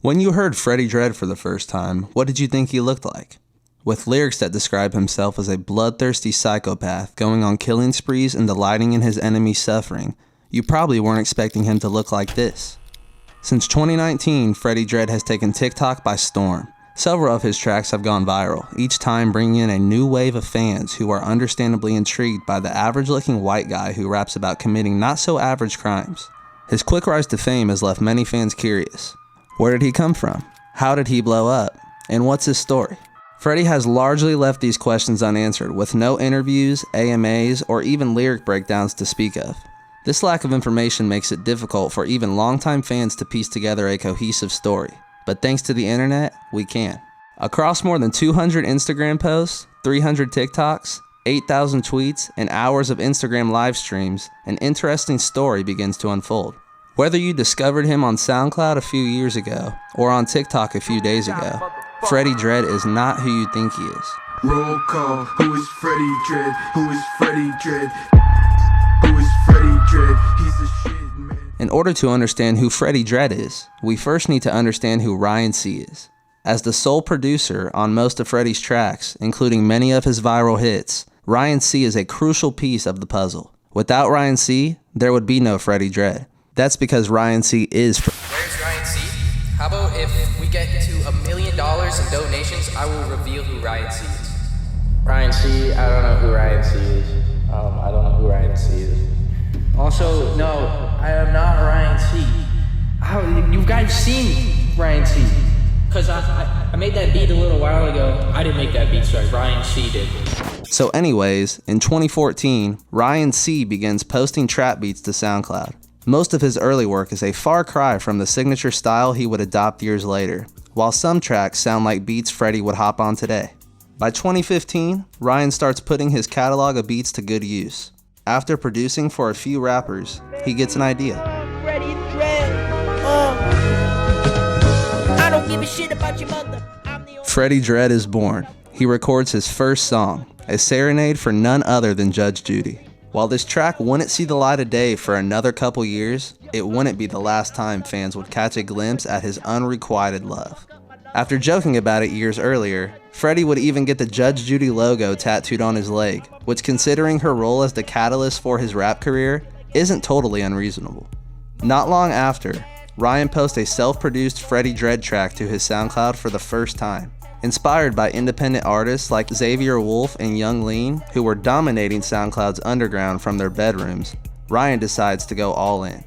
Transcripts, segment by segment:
When you heard Freddie Dredd for the first time, what did you think he looked like? With lyrics that describe himself as a bloodthirsty psychopath going on killing sprees and delighting in his enemy's suffering, you probably weren't expecting him to look like this. Since 2019, Freddie Dredd has taken TikTok by storm. Several of his tracks have gone viral, each time bringing in a new wave of fans who are understandably intrigued by the average-looking white guy who raps about committing not-so-average crimes. His quick rise to fame has left many fans curious. Where did he come from? How did he blow up? And what's his story? Freddie has largely left these questions unanswered, with no interviews, AMAs, or even lyric breakdowns to speak of. This lack of information makes it difficult for even longtime fans to piece together a cohesive story. But thanks to the internet, we can. Across more than 200 Instagram posts, 300 TikToks, 8,000 tweets, and hours of Instagram live streams, an interesting story begins to unfold. Whether you discovered him on SoundCloud a few years ago, or on TikTok a few days ago, Freddie Dredd is not who you think he is. Roll call, who is Freddie Dredd? Who is Freddie Dredd? Who is Freddie Dredd? He's a shit man. In order to understand who Freddie Dredd is, we first need to understand who Ryan C is. As the sole producer on most of Freddie's tracks, including many of his viral hits, Ryan C is a crucial piece of the puzzle. Without Ryan C, there would be no Freddie Dredd. That's because Ryan C is Where's Ryan C? How about if we get to $1 million in donations, I will reveal who Ryan C is. Ryan C, I don't know who Ryan C is. I don't know who Ryan C is. Also, no, I am not Ryan C. How, you guys seen Ryan C? Because I made that beat a little while ago. I didn't make that beat, sorry, Ryan C did. So anyways, in 2014, Ryan C begins posting trap beats to SoundCloud. Most of his early work is a far cry from the signature style he would adopt years later, while some tracks sound like beats Freddie would hop on today. By 2015, Ryan starts putting his catalog of beats to good use. After producing for a few rappers, he gets an idea. Freddie Dredd, I don't give a shit about your mother. Freddie Dredd is born. He records his first song, a serenade for none other than Judge Judy. While this track wouldn't see the light of day for another couple years, it wouldn't be the last time fans would catch a glimpse at his unrequited love. After joking about it years earlier, Freddie would even get the Judge Judy logo tattooed on his leg, which, considering her role as the catalyst for his rap career, isn't totally unreasonable. Not long after, Ryan posts a self-produced Freddie Dredd track to his SoundCloud for the first time. Inspired by independent artists like Xavier Wolf and Young Lean, who were dominating SoundCloud's underground from their bedrooms, Ryan decides to go all in.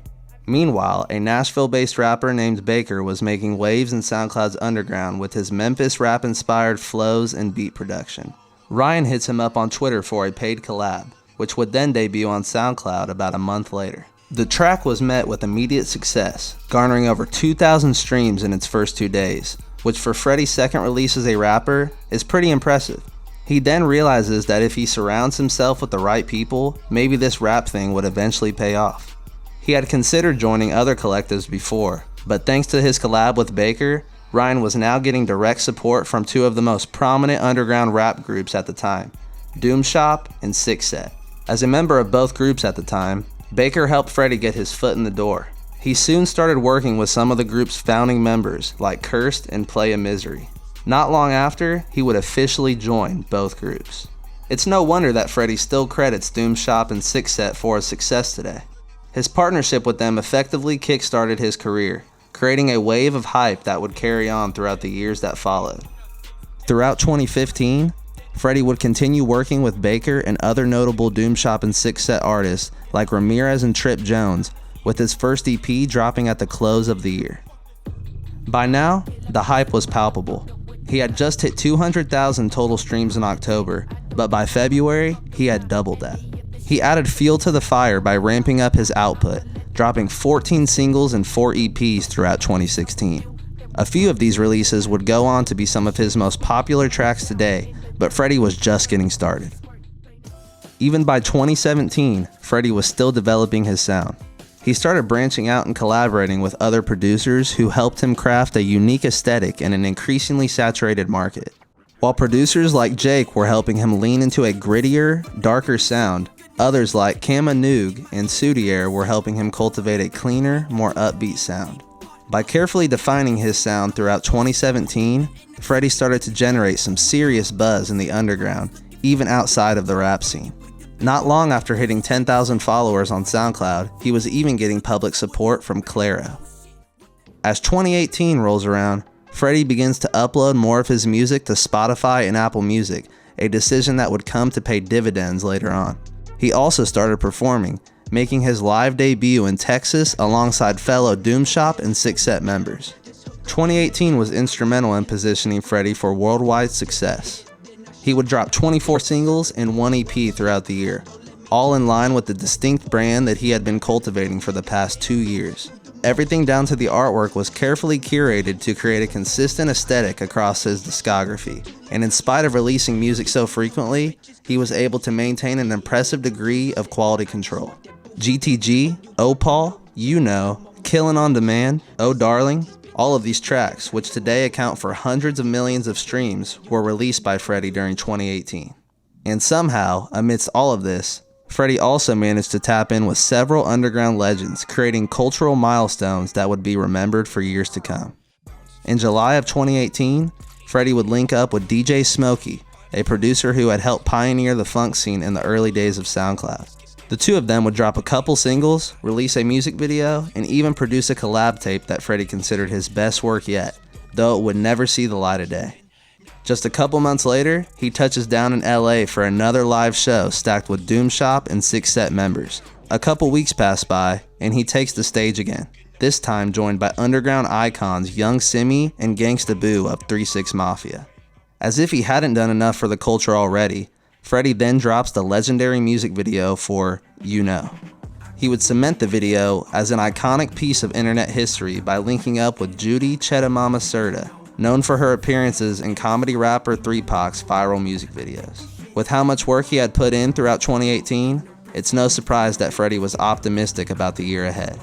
Meanwhile, a Nashville-based rapper named Baker was making waves in SoundCloud's underground with his Memphis rap-inspired flows and beat production. Ryan hits him up on Twitter for a paid collab, which would then debut on SoundCloud about a month later. The track was met with immediate success, garnering over 2,000 streams in its first 2 days, which for Freddie's second release as a rapper is pretty impressive. He then realizes that if he surrounds himself with the right people, maybe this rap thing would eventually pay off. He had considered joining other collectives before, but thanks to his collab with Baker, Ryan was now getting direct support from two of the most prominent underground rap groups at the time, Doomset and nxxxxxs. As a member of both groups at the time, Baker helped Freddie get his foot in the door. He soon started working with some of the group's founding members like Cursed and Play a Misery. Not long after, he would officially join both groups. It's no wonder that Freddie still credits Doomset and nxxxxs for his success today. His partnership with them effectively kick-started his career, creating a wave of hype that would carry on throughout the years that followed. Throughout 2015, Freddie would continue working with Baker and other notable Doomset and nxxxxs artists like Ramirez and Trip Jones, with his first EP dropping at the close of the year. By now, the hype was palpable. He had just hit 200,000 total streams in October, but by February, he had doubled that. He added fuel to the fire by ramping up his output, dropping 14 singles and 4 EPs throughout 2016. A few of these releases would go on to be some of his most popular tracks today, but Freddie was just getting started. Even by 2017, Freddie was still developing his sound. He started branching out and collaborating with other producers who helped him craft a unique aesthetic in an increasingly saturated market. While producers like Jake were helping him lean into a grittier, darker sound, others like Kamanugue and Soudiere were helping him cultivate a cleaner, more upbeat sound. By carefully defining his sound throughout 2017, Freddie started to generate some serious buzz in the underground, even outside of the rap scene. Not long after hitting 10,000 followers on SoundCloud, he was even getting public support from Claro. As 2018 rolls around, Freddie begins to upload more of his music to Spotify and Apple Music, a decision that would come to pay dividends later on. He also started performing, making his live debut in Texas alongside fellow Doomshop and Sixset members. 2018 was instrumental in positioning Freddie for worldwide success. He would drop 24 singles and 1 EP throughout the year, all in line with the distinct brand that he had been cultivating for the past 2 years. Everything down to the artwork was carefully curated to create a consistent aesthetic across his discography, and in spite of releasing music so frequently, he was able to maintain an impressive degree of quality control. GTG, Opaul, You Know, Killin' on Demand, Oh Darling, all of these tracks, which today account for hundreds of millions of streams, were released by Freddie during 2018. And somehow, amidst all of this, Freddie also managed to tap in with several underground legends, creating cultural milestones that would be remembered for years to come. In July of 2018, Freddie would link up with DJ Smokey, a producer who had helped pioneer the funk scene in the early days of SoundCloud. The two of them would drop a couple singles, release a music video, and even produce a collab tape that Freddie considered his best work yet, though it would never see the light of day. Just a couple months later, he touches down in LA for another live show stacked with Doomshop and Sixset members. A couple weeks pass by, and he takes the stage again, this time joined by underground icons Young Simi and Gangsta Boo of 3-6 Mafia. As if he hadn't done enough for the culture already, Freddie then drops the legendary music video for You Know. He would cement the video as an iconic piece of internet history by linking up with Judy Mama Serta, known for her appearances in comedy rapper 3Pac's viral music videos. With how much work he had put in throughout 2018, it's no surprise that Freddie was optimistic about the year ahead.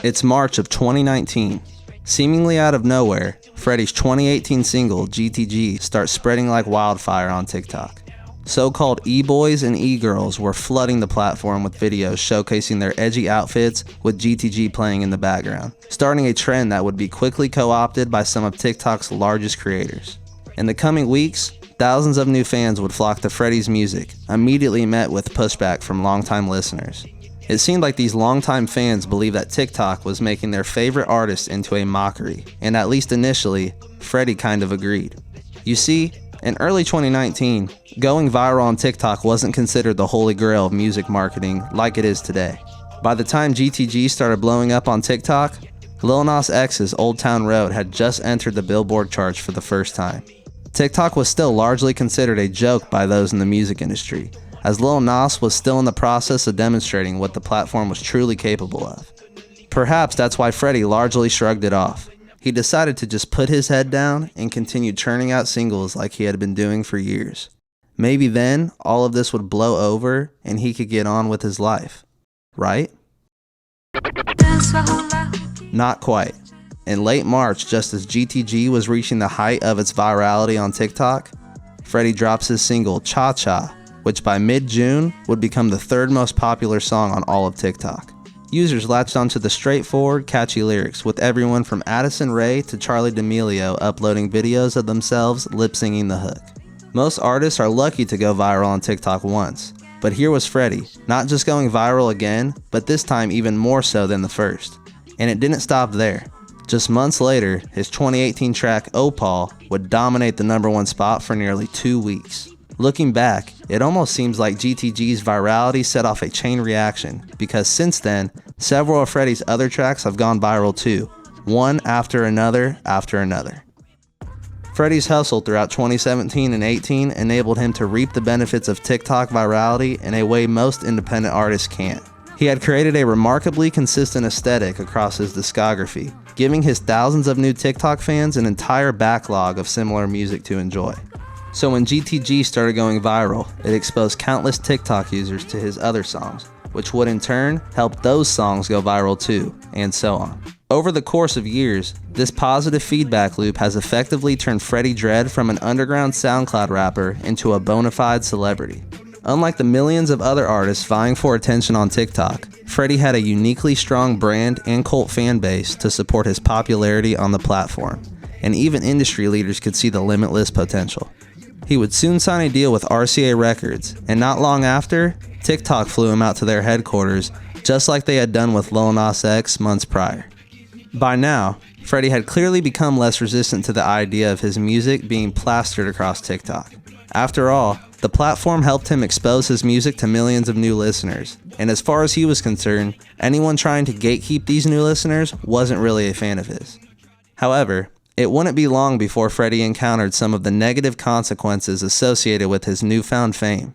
It's March of 2019. Seemingly out of nowhere, Freddie's 2018 single, GTG, starts spreading like wildfire on TikTok. So-called e-boys and e-girls were flooding the platform with videos showcasing their edgy outfits with GTG playing in the background, starting a trend that would be quickly co-opted by some of TikTok's largest creators. In the coming weeks, thousands of new fans would flock to Freddie's music, immediately met with pushback from longtime listeners. It seemed like these longtime fans believed that TikTok was making their favorite artist into a mockery, and at least initially, Freddie kind of agreed. You see, in early 2019, going viral on TikTok wasn't considered the holy grail of music marketing like it is today. By the time GTG started blowing up on TikTok, Lil Nas X's Old Town Road had just entered the Billboard charts for the first time. TikTok was still largely considered a joke by those in the music industry, as Lil Nas was still in the process of demonstrating what the platform was truly capable of. Perhaps that's why Freddie largely shrugged it off. He decided to just put his head down and continue churning out singles like he had been doing for years. Maybe then all of this would blow over and he could get on with his life. Right? Not quite. In late March, just as GTG was reaching the height of its virality on TikTok, Freddie drops his single Cha Cha, which by mid-June would become the third most popular song on all of TikTok. Users latched onto the straightforward, catchy lyrics, with everyone from Addison Rae to Charli D'Amelio uploading videos of themselves lip-singing the hook. Most artists are lucky to go viral on TikTok once, but here was Freddie, not just going viral again, but this time even more so than the first. And it didn't stop there. Just months later, his 2018 track Opaul would dominate the #1 spot for nearly 2 weeks. Looking back, it almost seems like GTG's virality set off a chain reaction, because since then, several of Freddie's other tracks have gone viral too, one after another after another. Freddie's hustle throughout 2017 and 18 enabled him to reap the benefits of TikTok virality in a way most independent artists can't. He had created a remarkably consistent aesthetic across his discography, giving his thousands of new TikTok fans an entire backlog of similar music to enjoy. So when GTG started going viral, it exposed countless TikTok users to his other songs, which would in turn help those songs go viral too, and so on. Over the course of years, this positive feedback loop has effectively turned Freddie Dredd from an underground SoundCloud rapper into a bona fide celebrity. Unlike the millions of other artists vying for attention on TikTok, Freddie had a uniquely strong brand and cult fan base to support his popularity on the platform, and even industry leaders could see the limitless potential. He would soon sign a deal with RCA Records, and not long after, TikTok flew him out to their headquarters, just like they had done with Lil Nas X months prior. By now, Freddie had clearly become less resistant to the idea of his music being plastered across TikTok. After all, the platform helped him expose his music to millions of new listeners, and as far as he was concerned, anyone trying to gatekeep these new listeners wasn't really a fan of his. However, it wouldn't be long before Freddie encountered some of the negative consequences associated with his newfound fame.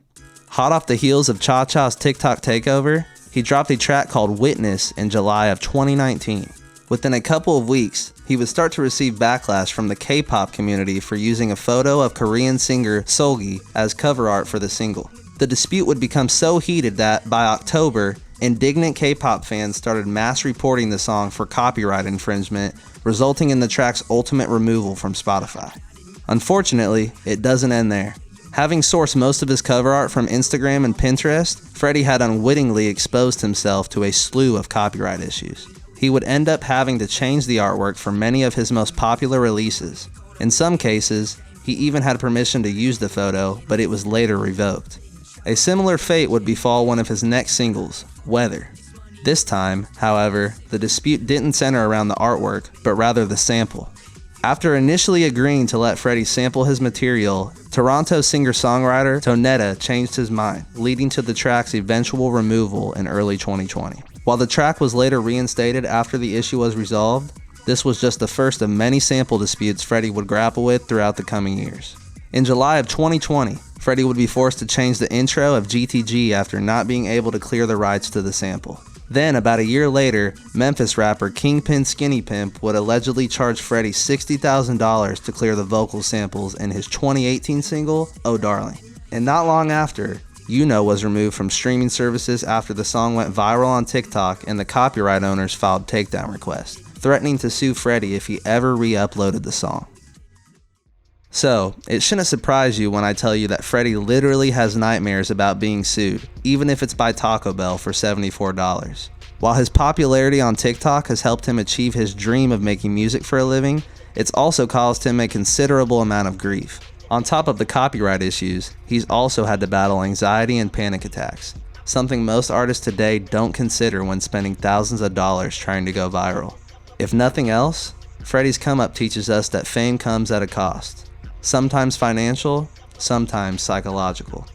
Hot off the heels of Cha Cha's TikTok takeover, he dropped a track called Witness in July of 2019. Within a couple of weeks, he would start to receive backlash from the K-pop community for using a photo of Korean singer Seulgi as cover art for the single. The dispute would become so heated that, by October, indignant K-pop fans started mass reporting the song for copyright infringement, resulting in the track's ultimate removal from Spotify. Unfortunately, it doesn't end there. Having sourced most of his cover art from Instagram and Pinterest, Freddie had unwittingly exposed himself to a slew of copyright issues. He would end up having to change the artwork for many of his most popular releases. In some cases, he even had permission to use the photo, but it was later revoked. A similar fate would befall one of his next singles, Weather. This time, however, the dispute didn't center around the artwork, but rather the sample. After initially agreeing to let Freddie sample his material, Toronto singer-songwriter Tonetta changed his mind, leading to the track's eventual removal in early 2020. While the track was later reinstated after the issue was resolved, this was just the first of many sample disputes Freddie would grapple with throughout the coming years. In July of 2020, Freddie would be forced to change the intro of GTG after not being able to clear the rights to the sample. Then, about a year later, Memphis rapper Kingpin Skinny Pimp would allegedly charge Freddie $60,000 to clear the vocal samples in his 2018 single, Oh Darling. And not long after, You Know was removed from streaming services after the song went viral on TikTok and the copyright owners filed takedown requests, threatening to sue Freddie if he ever re-uploaded the song. So, it shouldn't surprise you when I tell you that Freddie literally has nightmares about being sued, even if it's by Taco Bell for $74. While his popularity on TikTok has helped him achieve his dream of making music for a living, it's also caused him a considerable amount of grief. On top of the copyright issues, he's also had to battle anxiety and panic attacks, something most artists today don't consider when spending thousands of dollars trying to go viral. If nothing else, Freddie's come up teaches us that fame comes at a cost. Sometimes financial, sometimes psychological.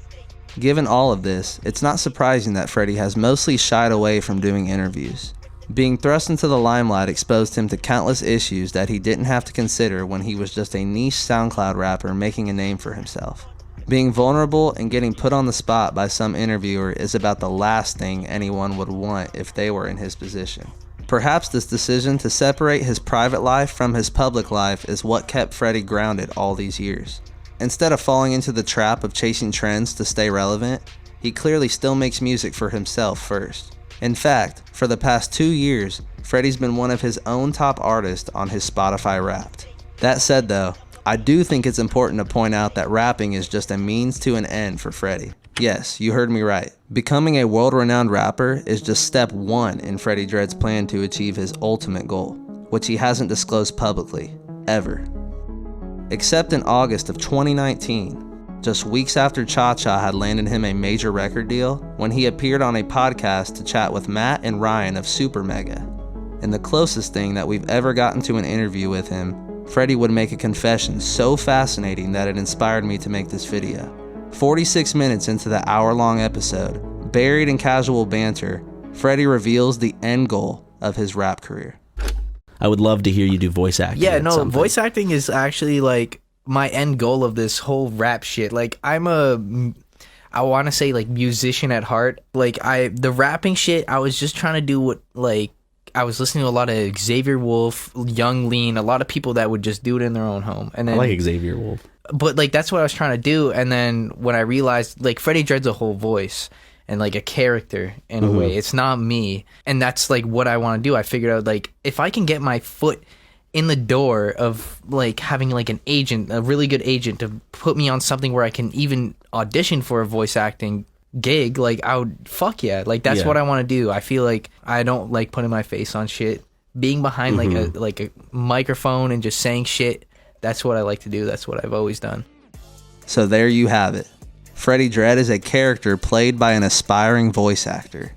Given all of this, it's not surprising that Freddie has mostly shied away from doing interviews. Being thrust into the limelight exposed him to countless issues that he didn't have to consider when he was just a niche SoundCloud rapper making a name for himself. Being vulnerable and getting put on the spot by some interviewer is about the last thing anyone would want if they were in his position. Perhaps this decision to separate his private life from his public life is what kept Freddie grounded all these years. Instead of falling into the trap of chasing trends to stay relevant, he clearly still makes music for himself first. In fact, for the past 2 years, Freddie's been one of his own top artists on his Spotify Wrapped. That said though, I do think it's important to point out that rapping is just a means to an end for Freddie. Yes, you heard me right. Becoming a world-renowned rapper is just step one in Freddie Dredd's plan to achieve his ultimate goal, which he hasn't disclosed publicly, ever. Except in August of 2019, just weeks after Cha Cha had landed him a major record deal, when he appeared on a podcast to chat with Matt and Ryan of Super Mega. And the closest thing that we've ever gotten to an interview with him, Freddie would make a confession so fascinating that it inspired me to make this video. 46 minutes into the hour-long episode, buried in casual banter, Freddie reveals the end goal of his rap career. I would love to hear you do voice acting. Yeah, no, voice acting is actually like my end goal of this whole rap shit. Like I want to say like musician at heart. Like the rapping shit, I was just trying to do what like I was listening to a lot of Xavier Wolf, Young Lean, a lot of people that would just do it in their own home. And then, I like Xavier Wolf. But like that's what I was trying to do. And then when I realized like Freddie Dredd's a whole voice and like a character in a way, it's not me. And that's like what I want to do. I figured out like if I can get my foot in the door of like having like an agent, a really good agent, to put me on something where I can even audition for a voice acting gig, like I would, fuck yeah, like that's what I want to do. I feel like I don't like putting my face on shit. Being behind like a microphone and just saying shit, that's what I like to do. That's what I've always done. So there you have it. Freddie Dredd is a character played by an aspiring voice actor.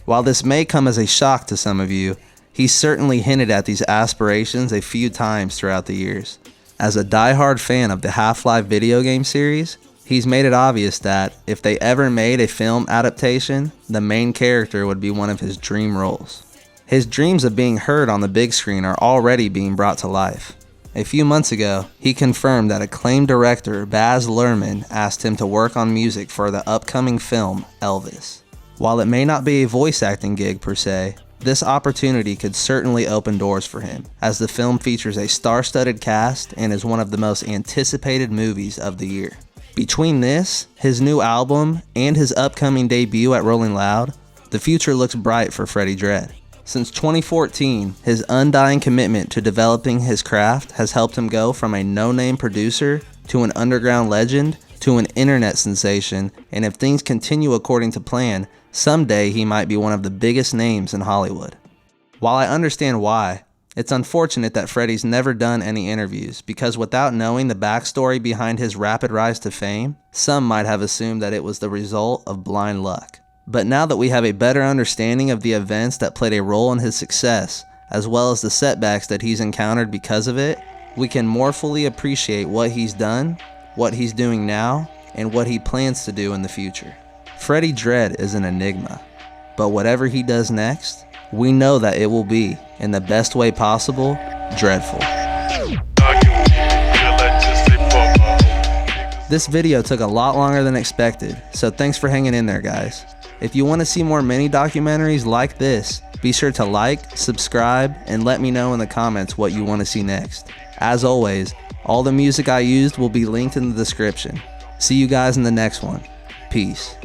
While this may come as a shock to some of you, he certainly hinted at these aspirations a few times throughout the years. As a diehard fan of the Half-Life video game series, he's made it obvious that if they ever made a film adaptation, the main character would be one of his dream roles. His dreams of being heard on the big screen are already being brought to life. A few months ago, he confirmed that acclaimed director Baz Luhrmann asked him to work on music for the upcoming film Elvis. While it may not be a voice acting gig per se, this opportunity could certainly open doors for him, as the film features a star-studded cast and is one of the most anticipated movies of the year. Between this, his new album, and his upcoming debut at Rolling Loud, the future looks bright for Freddie Dredd. Since 2014, his undying commitment to developing his craft has helped him go from a no-name producer to an underground legend to an internet sensation, and if things continue according to plan, someday he might be one of the biggest names in Hollywood. While I understand why, it's unfortunate that Freddie's never done any interviews, because without knowing the backstory behind his rapid rise to fame, some might have assumed that it was the result of blind luck. But now that we have a better understanding of the events that played a role in his success, as well as the setbacks that he's encountered because of it, we can more fully appreciate what he's done, what he's doing now, and what he plans to do in the future. Freddie Dredd is an enigma, but whatever he does next, we know that it will be, in the best way possible, dreadful. This video took a lot longer than expected, so thanks for hanging in there, guys. If you want to see more mini documentaries like this, be sure to like, subscribe, and let me know in the comments what you want to see next. As always, all the music I used will be linked in the description. See you guys in the next one. Peace.